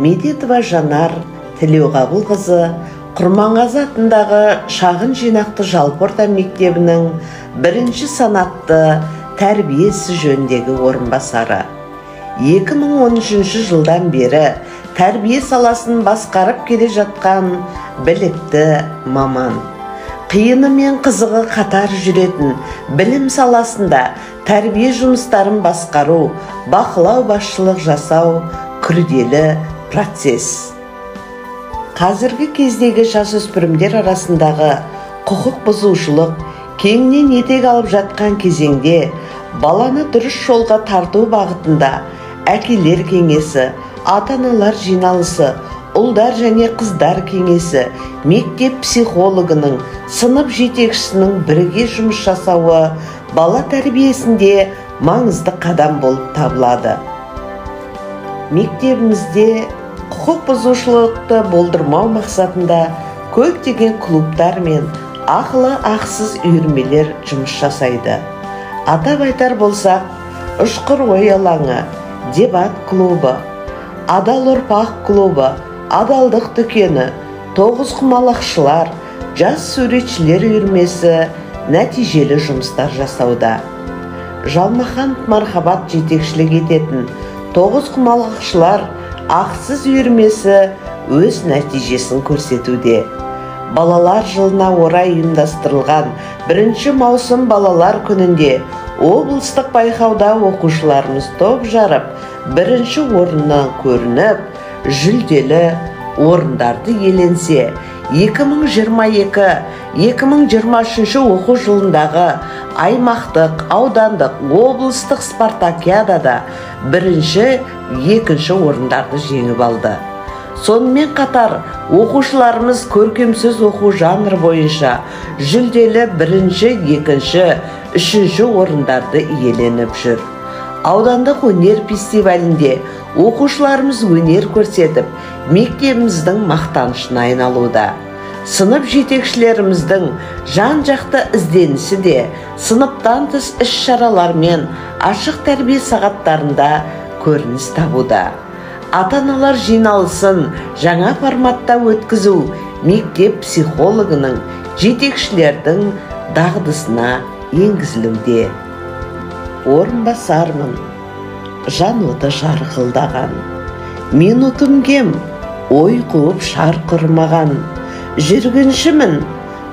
Медетова Жанар Тілеуғабылқызы Құрманғазы атындағы шағын жинақты жалпы орта мектебінің 1 санатты тәрбие ісі жөніндегі орынбасары. 2013 жылдан бері тәрбие саласын басқарып келе жатқан білікті маман. Қиыны мен қызығы қатар жүретін білім саласында тәрбие жұмыстарын басқару, бақылау басшылық жасау күрделі процесс. Қазіргі кездегі жасөспірімдер арасындағы құқық бұзушылық кеңінен етек алып жатқан кезеңде баланы дұрыс жолға тарту бағытында әкелер кеңесі, ата-аналар жиналысы, ұлдар және қыздар кеңесі, мектеп психологының, сынып жетекшісінің бірге жұмыс жасауы бала тәрбиесінде маңызды қадам болып табылады. Мектебімізде құқық бұзушылықты болдырмау мақсатында көптеген клубтар мен ақылы ақсыз үйірмелер жұмыс жасайды. Атап айтар болсақ, Ұшқыр ой алаңы, дебат клубы, Адал ұрпақ клубы, Адалдық дүкені, тоғызқұмалақшылар, жас суретшілер үйірмесі нәтижелі жұмыстар жасауда. Жалмаханов Мархабат жетекшілік ететін тоғызқұмалақшылар ақсыз үйірмесі өз нәтижесін көрсетуде. Балалар жылына орай ұйымдастырылған 1 маусым балалар күнінде облыстық байқауда оқушыларымыз топ жарып, 1 орыннан көрініп, жүлделі орындарды иеленсе, 2022-2023 оқу жылындағы аймақтық, аудандық, облыстық спартакиадада 1-2 орындарды жеңіп алды. Сонымен қатар оқушыларымыз көркемсөз оқу жанры бойынша жүлделі 1, 2, 3 орындарды иеленіп жүр. Аудандық өнер фестивалінде оқушыларымыз өнер көрсетіп, мектебіміздің мақтанышына айналуда. Сынып жетекшілеріміздің жан-жақты ізденісі де сыныптан тыс іс-шаралар мен ашық тәрбие сағаттарында көрініс табуда. Ата-аналар жиналысын жаңа форматта өткізу мектеп психологының, жетекшілердің дағдысына енгізілуде. Орынбасармын, жан оты жарқылдаған, минутым кем, ой қуып шар құрмаған, жүргіншімін,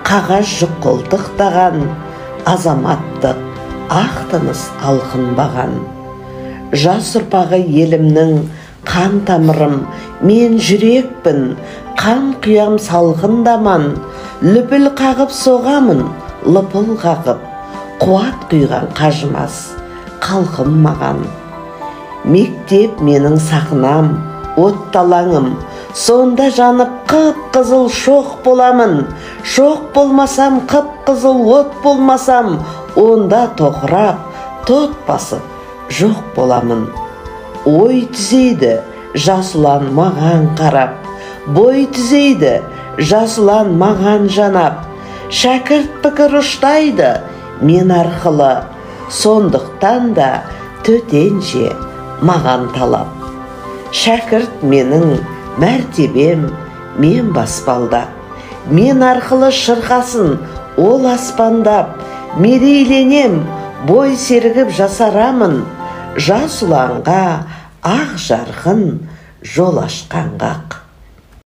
қағаз жүк қолтықтаған, азаматтық, ақ тыныс алқынбаған. Жас ұрпағы елімнің қан тамырым, мен жүрекпін, қан құям салқындаман, лүпіл қағып соғамын, лыпыл қағып, қуат құйған қажымас, қалқым маған. Мектеп менің сақынам, отталаңым, сонда жанып қып-қызыл шоқ боламын. Шоқ болмасам, қып-қызыл от болмасам, онда тоқырап, тот басып, жоқ боламын. Ой түзейді, жасылан маған қарап, бой түзейді, жасылан маған жанап, шәкірт пікір ұштайды, мен арқылы, сондықтан да төтенше маған талап. Шәкірт менің мәртебем, мен баспалдап, мен арқылы шырқасын ол аспандап, мерейленем, бой сергіп жасарамын, жас ұланға ақ жарқын жол ашқанға.